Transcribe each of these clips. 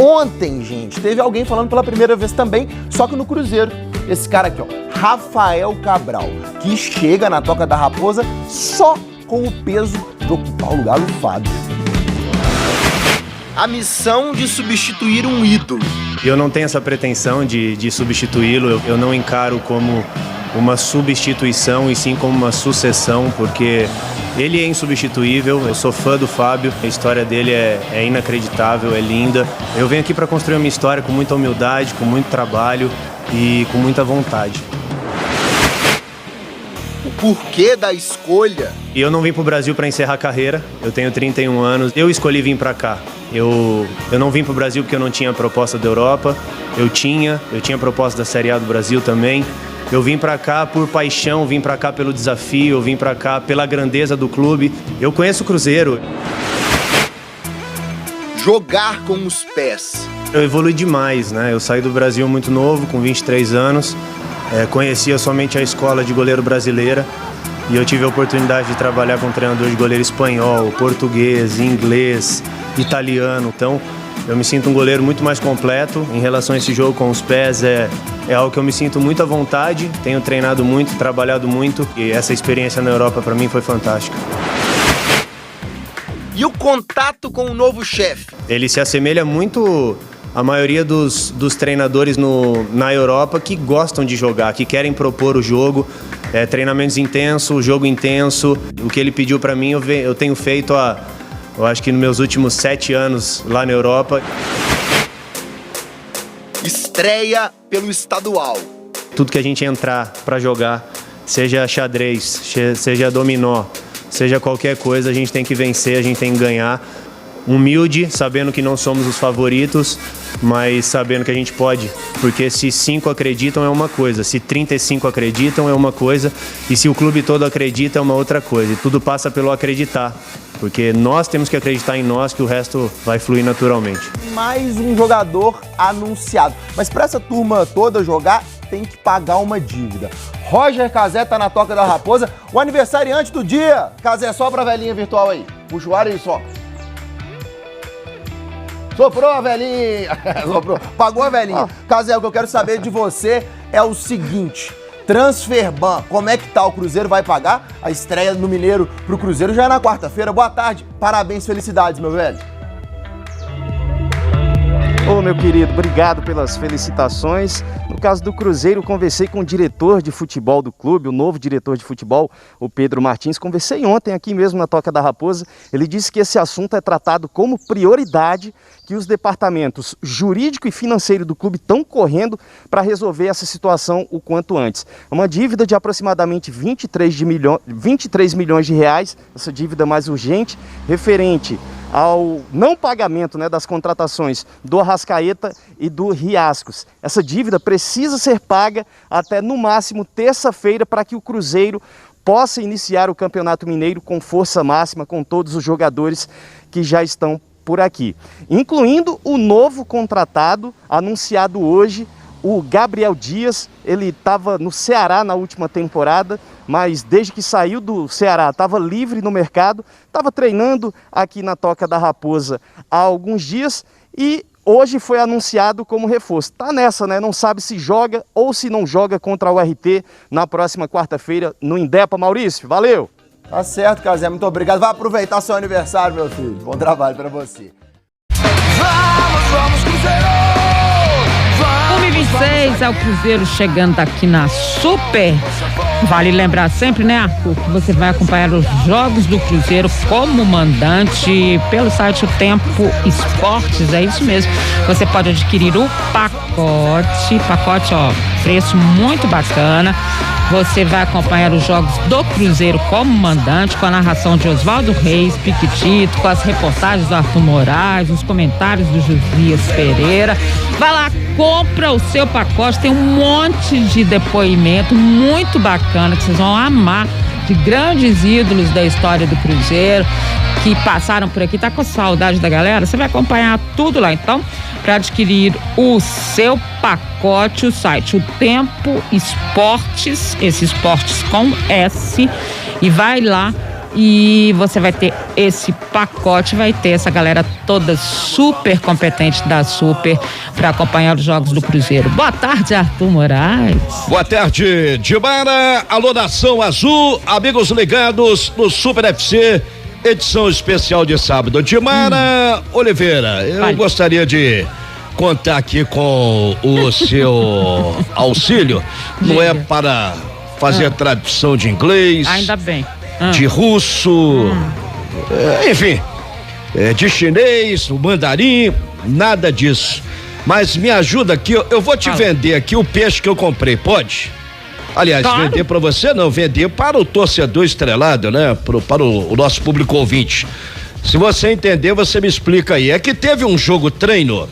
ontem, gente, teve alguém falando pela primeira vez também, só que no Cruzeiro. Esse cara aqui, ó, Rafael Cabral, que chega na Toca da Raposa só com o peso de ocupar o lugar do Fábio. A missão de substituir um ídolo. Eu não tenho essa pretensão de substituí-lo, eu não encaro como uma substituição e sim como uma sucessão, porque ele é insubstituível, eu sou fã do Fábio, a história dele é inacreditável, é linda. Eu venho aqui para construir uma história com muita humildade, com muito trabalho e com muita vontade. O porquê da escolha? E eu não vim para o Brasil para encerrar a carreira, eu tenho 31 anos, eu escolhi vir para cá. Eu não vim para o Brasil porque eu não tinha proposta da Europa, eu tinha proposta da Série A do Brasil também. Eu vim para cá por paixão, vim para cá pelo desafio, eu vim para cá pela grandeza do clube. Eu conheço o Cruzeiro. Jogar com os pés. Eu evolui demais, né? Eu saí do Brasil muito novo, com 23 anos. Conhecia somente a escola de goleiro brasileira. E eu tive a oportunidade de trabalhar com um treinador de goleiro espanhol, português, inglês, italiano. Então, eu me sinto um goleiro muito mais completo. Em relação a esse jogo com os pés, é algo que eu me sinto muito à vontade. Tenho treinado muito, trabalhado muito. E essa experiência na Europa, para mim, foi fantástica. E o contato com o novo chefe? Ele se assemelha muito à maioria dos treinadores na Europa que gostam de jogar, que querem propor o jogo. Treinamentos intensos, jogo intenso. O que ele pediu para mim, eu tenho feito eu acho que nos meus últimos 7 anos lá na Europa. Estreia pelo estadual. Tudo que a gente entrar para jogar, seja xadrez, seja dominó, seja qualquer coisa, a gente tem que vencer, a gente tem que ganhar. Humilde, sabendo que não somos os favoritos, mas sabendo que a gente pode. Porque se 5 acreditam é uma coisa, se 35 acreditam é uma coisa, e se o clube todo acredita é uma outra coisa. E tudo passa pelo acreditar. Porque nós temos que acreditar em nós, que o resto vai fluir naturalmente. Mais um jogador anunciado. Mas para essa turma toda jogar, tem que pagar uma dívida. Roger Cazé tá na Toca da Raposa. O aniversariante do dia. Cazé, sopra a velhinha virtual aí. Puxa o ar aí, só. Soprou a velhinha. Soprou. Pagou a velhinha. Cazé, o que eu quero saber de você é o seguinte. Transferban, como é que tá? O Cruzeiro vai pagar? A estreia no Mineiro pro Cruzeiro já é na quarta-feira. Boa tarde, parabéns, felicidades, meu velho. Ô, meu querido, obrigado pelas felicitações. No caso do Cruzeiro, conversei com o diretor de futebol do clube, o novo diretor de futebol, o Pedro Martins. Conversei ontem aqui mesmo na Toca da Raposa. Ele disse que esse assunto é tratado como prioridade, que os departamentos jurídico e financeiro do clube estão correndo para resolver essa situação o quanto antes. Uma dívida de aproximadamente 23 milhões de reais, essa dívida mais urgente, referente ao não pagamento, né, das contratações do Arrascaeta e do Riascos. Essa dívida precisa ser paga até no máximo terça-feira para que o Cruzeiro possa iniciar o Campeonato Mineiro com força máxima, com todos os jogadores que já estão por aqui, incluindo o novo contratado anunciado hoje, o Gabriel Dias. Ele estava no Ceará na última temporada, mas desde que saiu do Ceará estava livre no mercado, estava treinando aqui na Toca da Raposa há alguns dias e hoje foi anunciado como reforço. Tá nessa, né? Não sabe se joga ou se não joga contra o RT na próxima quarta-feira no Indepa. Maurício, valeu! Tá certo, Cazé, muito obrigado. Vai aproveitar seu aniversário, meu filho. Bom trabalho pra você. Vamos, Cruzeiro! 1h26 é o Cruzeiro chegando aqui na Super. Vale lembrar sempre, né, Arthur, que você vai acompanhar os jogos do Cruzeiro como mandante pelo site O Tempo Esportes, é isso mesmo. Você pode adquirir o pacote, ó, preço muito bacana. Você vai acompanhar os jogos do Cruzeiro como mandante, com a narração de Oswaldo Reis, Piquitito, com as reportagens do Arthur Moraes, os comentários do Josias Pereira. Vai lá, compra o seu pacote, tem um monte de depoimento muito bacana que vocês vão amar, de grandes ídolos da história do Cruzeiro que passaram por aqui. Tá com saudade da galera? Você vai acompanhar tudo lá. Então, para adquirir o seu pacote, o site O Tempo Esportes, esse esportes com S, e vai lá E você vai ter esse pacote, vai ter essa galera toda super competente da Super para acompanhar os jogos do Cruzeiro. Boa tarde, Arthur Moraes. Boa tarde, Dimara. Alô, Nação Azul, amigos ligados no Super FC, edição especial de sábado. Dimara Oliveira, eu gostaria de contar aqui com o seu auxílio. Não é para fazer tradução de inglês. Ainda bem. De russo, enfim, de chinês, o mandarim, nada disso. Mas me ajuda aqui, eu vou te vender aqui o peixe que eu comprei, pode? Aliás, vender para você não, vender para o torcedor estrelado, né? Para o nosso público ouvinte. Se você entender, você me explica aí. É que teve um jogo treino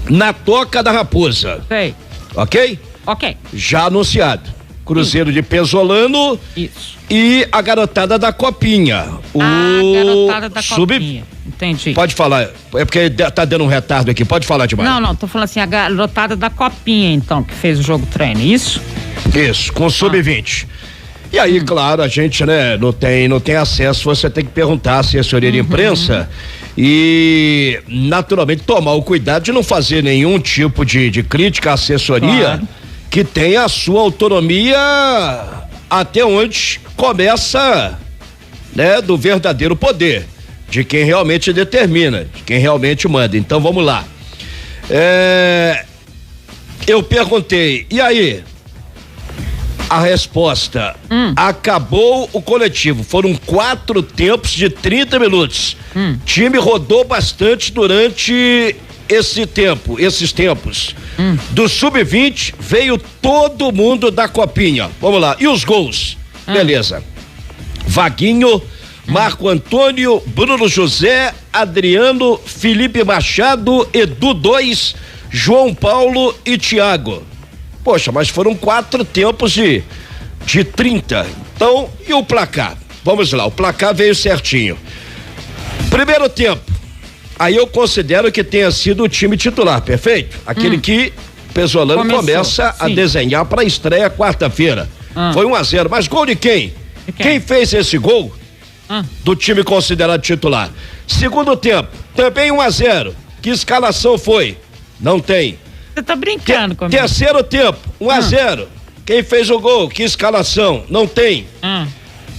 na Toca da Raposa. Sei. Ok? Ok. Já anunciado. Cruzeiro de Pesolano. Isso. E a garotada da Copinha. A garotada da Copinha. Entendi. Pode falar, é porque tá dando um retardo aqui, pode falar demais. Não, tô falando assim, a garotada da Copinha, então, que fez o jogo treino, isso? Isso, com sub-20. E aí, claro, a gente, né, não tem acesso, você tem que perguntar à assessoria de imprensa e, naturalmente, tomar o cuidado de não fazer nenhum tipo de crítica à assessoria que tenha a sua autonomia até onde começa, né, do verdadeiro poder, de quem realmente determina, de quem realmente manda. Então vamos lá. Eu perguntei, e aí? A resposta, acabou o coletivo, foram 4 tempos de 30 minutos. Time rodou bastante durante esses tempos. Do sub-20 veio todo mundo da Copinha. Vamos lá, e os gols? Beleza. Vaguinho, Marco Antônio, Bruno José, Adriano, Felipe Machado, Edu 2, João Paulo e Thiago. Poxa, mas foram 4 tempos de 30. Então, e o placar? Vamos lá, o placar veio certinho. Primeiro tempo, aí eu considero que tenha sido o time titular, perfeito? Aquele que Pesolano começa a desenhar para a estreia quarta-feira. Foi 1-0, mas gol de quem? Quem fez esse gol do time considerado titular? Segundo tempo, também 1-0. Que escalação foi? Não tem. Você tá brincando comigo. Terceiro tempo, 1-0. Quem fez o gol? Que escalação? Não tem.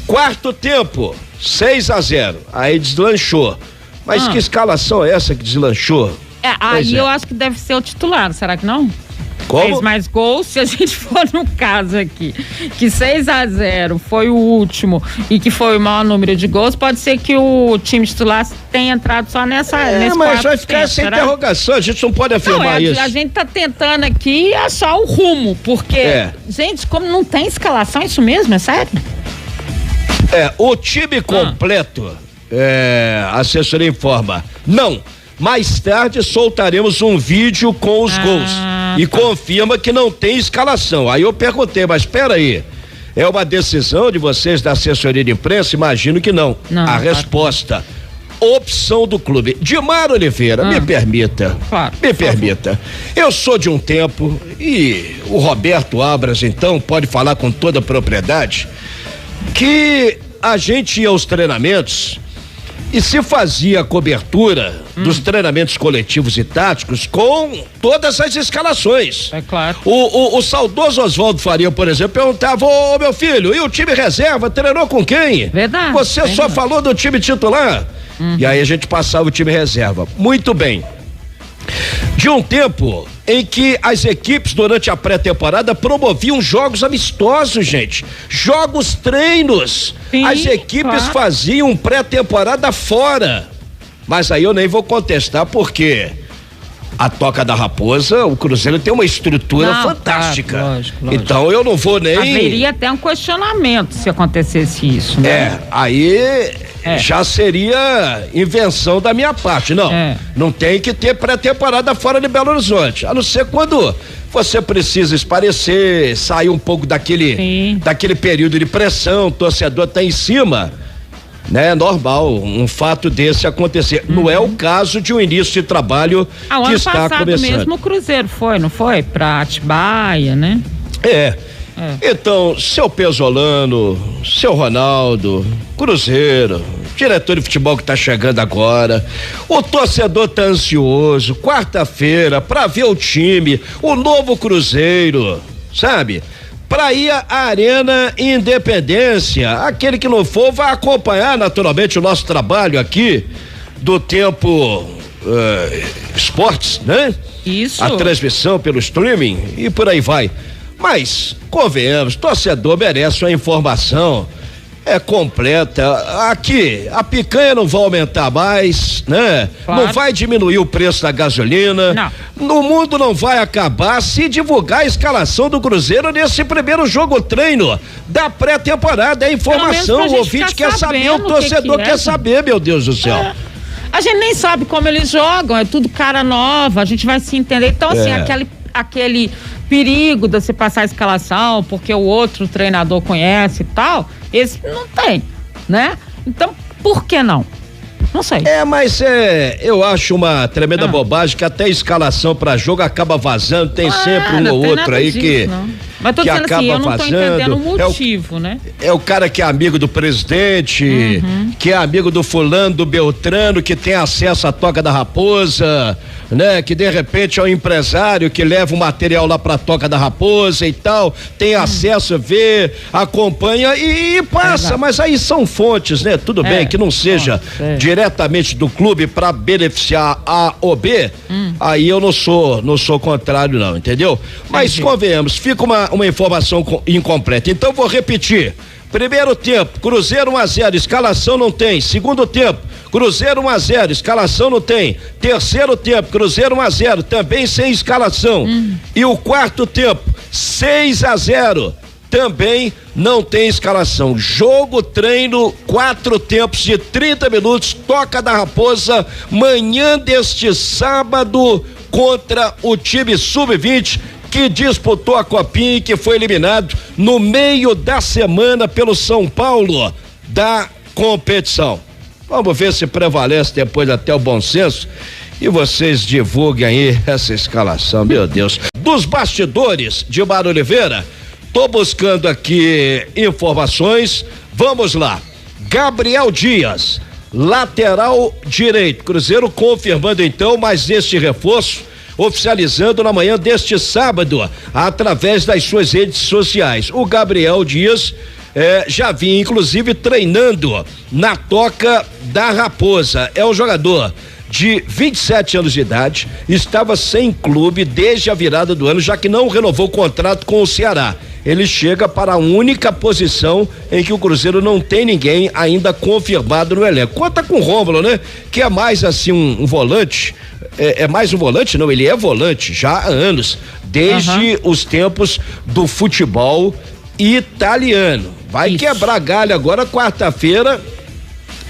Quarto tempo, 6-0. Aí deslanchou. Mas que escalação é essa que deslanchou? Aí eu acho que deve ser o titular, será que não? Como? Fez mais gols, se a gente for no caso aqui, que 6-0 foi o último e que foi o maior número de gols, pode ser que o time titular tenha entrado só nesse mas vai ficar essa interrogação, a gente não pode afirmar isso. A gente tá tentando aqui achar o rumo, porque, gente, como não tem escalação, isso mesmo, é sério? O time completo, a assessoria informa, não. Mais tarde soltaremos um vídeo com os gols e confirma que não tem escalação. Aí eu perguntei, mas espera aí, é uma decisão de vocês da assessoria de imprensa? Imagino que não. A resposta, opção do clube. Dimar Oliveira, me permita, eu sou de um tempo, e o Roberto Abras então pode falar com toda a propriedade, que a gente ia aos treinamentos e se fazia a cobertura dos treinamentos coletivos e táticos com todas as escalações. É claro. O saudoso Oswaldo Faria, por exemplo, perguntava: ô meu filho, e o time reserva treinou com quem? Verdade. Você só falou do time titular? E aí a gente passava o time reserva. Muito bem. De um tempo em que as equipes durante a pré-temporada promoviam jogos amistosos, gente. Jogos treinos. Sim, as equipes faziam pré-temporada fora. Mas aí eu nem vou contestar, porque a Toca da Raposa, o Cruzeiro tem uma estrutura fantástica. Lógico. Então eu não vou nem... Haveria até um questionamento se acontecesse isso, né? Aí já seria invenção da minha parte. Não tem que ter pré-temporada fora de Belo Horizonte, a não ser quando você precisa esparecer, sair um pouco daquele período de pressão, o torcedor tá em cima, né? É normal um fato desse acontecer. Não é o caso de um início de trabalho que está começando. Mesmo o Cruzeiro não foi pra Atibaia, né? Então, seu Pesolano, seu Ronaldo, Cruzeiro, diretor de futebol que tá chegando agora, o torcedor tá ansioso, quarta-feira, pra ver o time, o novo Cruzeiro, sabe? Pra ir à Arena Independência. Aquele que não for vai acompanhar naturalmente o nosso trabalho aqui do Tempo Esportes, né? Isso. A transmissão pelo streaming e por aí vai. Mas, convenhamos, torcedor merece uma informação completa. Aqui, a picanha não vai aumentar mais, né? Claro. Não vai diminuir o preço da gasolina. Não. No mundo não vai acabar se divulgar a escalação do Cruzeiro nesse primeiro jogo treino da pré-temporada. É informação, o ouvinte quer saber, o torcedor quer saber, meu Deus do céu. A gente nem sabe como eles jogam, é tudo cara nova, a gente vai se entender. Então, assim, aquele perigo de você passar a escalação, porque o outro treinador conhece e tal, esse não tem, né? Então, por que não? Não sei. Mas eu acho uma tremenda bobagem que até a escalação pra jogo acaba vazando, tem sempre um ou outro aí disso, que não. Mas tô que dizendo acaba assim, eu não tô vazando. entendendo o motivo, né? É o cara que é amigo do presidente, que é amigo do fulano, do Beltrano, que tem acesso à Toca da Raposa, né? Que de repente é um empresário que leva o material lá pra Toca da Raposa e tal, tem acesso, vê, acompanha e passa, mas aí são fontes, né? Tudo bem que não seja diretamente do clube pra beneficiar A ou B, aí eu não sou contrário não, entendeu? Mas convenhamos, fica uma informação incompleta. Então vou repetir. Primeiro tempo, Cruzeiro 1-0, escalação não tem. Segundo tempo, Cruzeiro 1-0, escalação não tem. Terceiro tempo, Cruzeiro 1-0, também sem escalação. E o quarto tempo, 6-0, também não tem escalação. Jogo, treino, 4 tempos de 30 minutos, Toca da Raposa, manhã deste sábado, contra o time sub-20 que disputou a Copinha e que foi eliminado no meio da semana pelo São Paulo da competição. Vamos ver se prevalece depois até o bom senso e vocês divulguem aí essa escalação, meu Deus. Dos bastidores de Mário Oliveira, tô buscando aqui informações, vamos lá. Gabriel Dias, lateral direito, Cruzeiro confirmando então mais este reforço, oficializando na manhã deste sábado, através das suas redes sociais. O Gabriel Dias já vinha, inclusive, treinando na Toca da Raposa. É um jogador de 27 anos de idade, estava sem clube desde a virada do ano, já que não renovou o contrato com o Ceará. Ele chega para a única posição em que o Cruzeiro não tem ninguém ainda confirmado no elenco. Conta com o Rômulo, né? Que é mais assim um volante. É mais um volante? Não, ele é volante já há anos, desde os tempos do futebol italiano. Vai quebrar galho agora quarta-feira,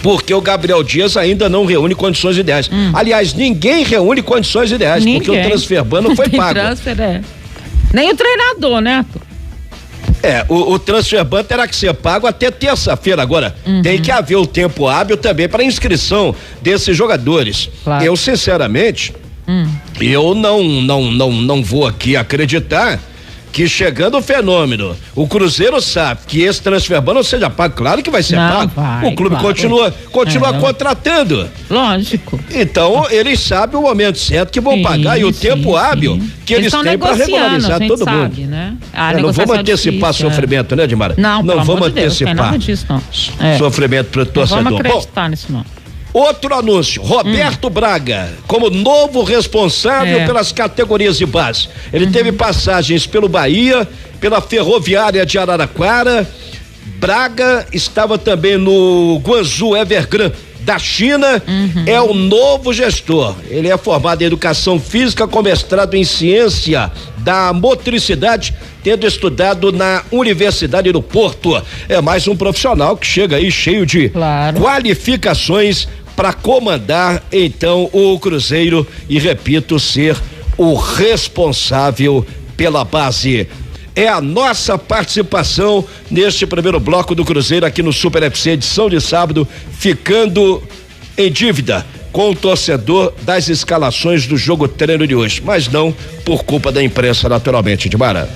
porque o Gabriel Dias ainda não reúne condições ideais. Aliás, ninguém reúne condições ideais, porque o transferban não foi pago. Nem o treinador, né, Arthur? O transferban terá que ser pago até terça-feira. Agora, tem que haver o tempo hábil também para inscrição desses jogadores. Claro. Eu, sinceramente, eu não vou aqui acreditar que chegando o fenômeno, o Cruzeiro sabe que esse transferban não seja pago, claro que vai ser pago. O clube continua contratando. Lógico. Então, eles sabem o momento certo que vão pagar e o tempo hábil que eles têm para regularizar todo mundo. Né? Não vamos antecipar sofrimento, né, Dimara? Não vamos antecipar. Não tem nada disso, não. Sofrimento para o torcedor. Não vamos acreditar nisso, não. Outro anúncio, Roberto Braga, como novo responsável pelas categorias de base. Ele teve passagens pelo Bahia, pela Ferroviária de Araraquara. Braga estava também no Guangzhou Evergrande da China, é o novo gestor. Ele é formado em Educação Física com mestrado em Ciência da Motricidade, tendo estudado na Universidade do Porto. É mais um profissional que chega aí cheio de qualificações para comandar então o Cruzeiro e, repito, ser o responsável pela base. É a nossa participação neste primeiro bloco do Cruzeiro aqui no Super FC, edição de sábado, ficando em dívida com o torcedor das escalações do jogo treino de hoje, mas não por culpa da imprensa, naturalmente, Dimara.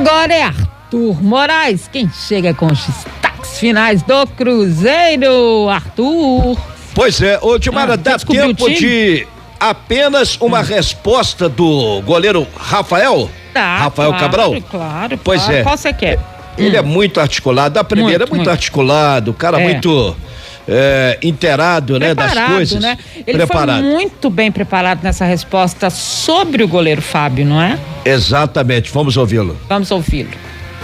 agora é Arthur Moraes, quem chega com os destaques finais do Cruzeiro. Arthur. Pois é, ô Dimara, dá tempo de apenas uma resposta do goleiro Rafael? Rafael Cabral? Claro. Pois é. Qual você quer? Ele é muito articulado. A primeira é muito articulado, o cara muito inteirado, né, das coisas. Né? Ele foi muito bem preparado nessa resposta sobre o goleiro Fábio, não é? Exatamente, vamos ouvi-lo. Vamos ouvi-lo.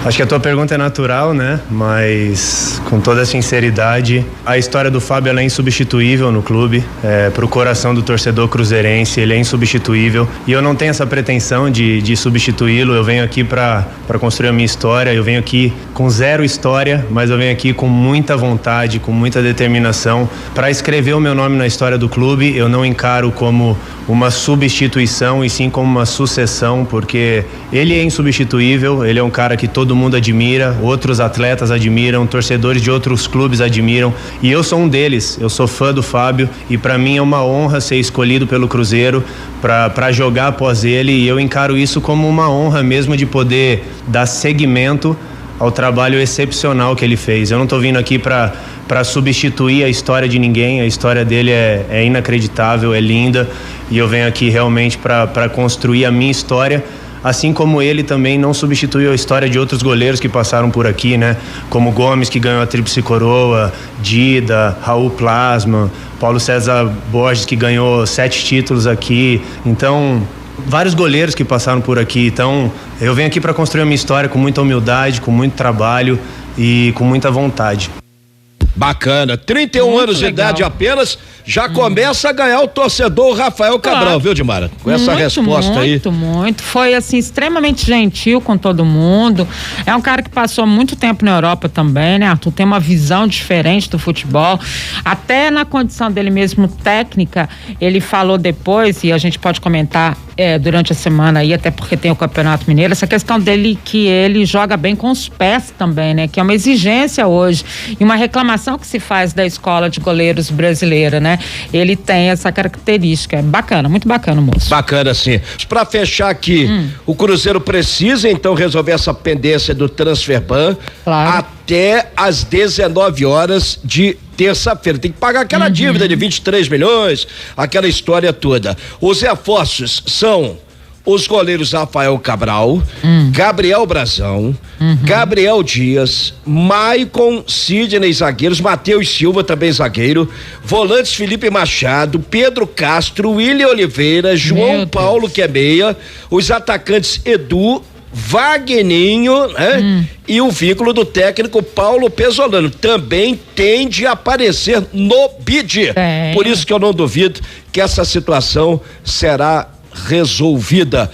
Acho que a tua pergunta é natural, né? Mas com toda a sinceridade, a história do Fábio ela é insubstituível no clube. Pro coração do torcedor cruzeirense, ele é insubstituível. E eu não tenho essa pretensão de substituí-lo. Eu venho aqui para construir a minha história. Eu venho aqui com zero história, mas eu venho aqui com muita vontade, com muita determinação para escrever o meu nome na história do clube. Eu não encaro como uma substituição e sim como uma sucessão, porque ele é insubstituível. Ele é um cara que todo mundo admira, outros atletas admiram, torcedores de outros clubes admiram, e eu sou um deles. Eu sou fã do Fábio e para mim é uma honra ser escolhido pelo Cruzeiro para jogar após ele, e eu encaro isso como uma honra mesmo de poder dar seguimento ao trabalho excepcional que ele fez. Eu não estou vindo aqui para substituir a história de ninguém. A história dele é inacreditável, é linda, e eu venho aqui realmente para construir a minha história. Assim como ele também não substituiu a história de outros goleiros que passaram por aqui, né? Como Gomes, que ganhou a Tríplice Coroa, Dida, Raul Plasma, Paulo César Borges, que ganhou 7 títulos aqui. Então, vários goleiros que passaram por aqui. Então, eu venho aqui para construir a minha história com muita humildade, com muito trabalho e com muita vontade. Bacana, 31 muito anos legal. De idade apenas, já começa a ganhar o torcedor Rafael Cabral, viu, Dimara? Com essa resposta aí. Muito, foi assim, extremamente gentil com todo mundo. É um cara que passou muito tempo na Europa também, né, Arthur? Tem uma visão diferente do futebol, até na condição dele mesmo técnica. Ele falou depois, e a gente pode comentar durante a semana aí, até porque tem o Campeonato Mineiro, essa questão dele que ele joga bem com os pés também, né? Que é uma exigência hoje e uma reclamação que se faz da escola de goleiros brasileira, né? Ele tem essa característica. Bacana, muito bacana, moço. Bacana, sim. Pra fechar aqui, o Cruzeiro precisa então resolver essa pendência do Transferban até às 19 horas de terça-feira. Tem que pagar aquela dívida de 23 milhões, aquela história toda. Os reforços são os goleiros Rafael Cabral, Gabriel Brazão, Gabriel Dias, Maicon, Sidney zagueiros, Matheus Silva também zagueiro, volantes Felipe Machado, Pedro Castro, William Oliveira, João Paulo que é meia, os atacantes Edu, Wagninho, né? E o vínculo do técnico Paulo Pesolano também tende a aparecer no bid. Por isso que eu não duvido que essa situação será resolvida.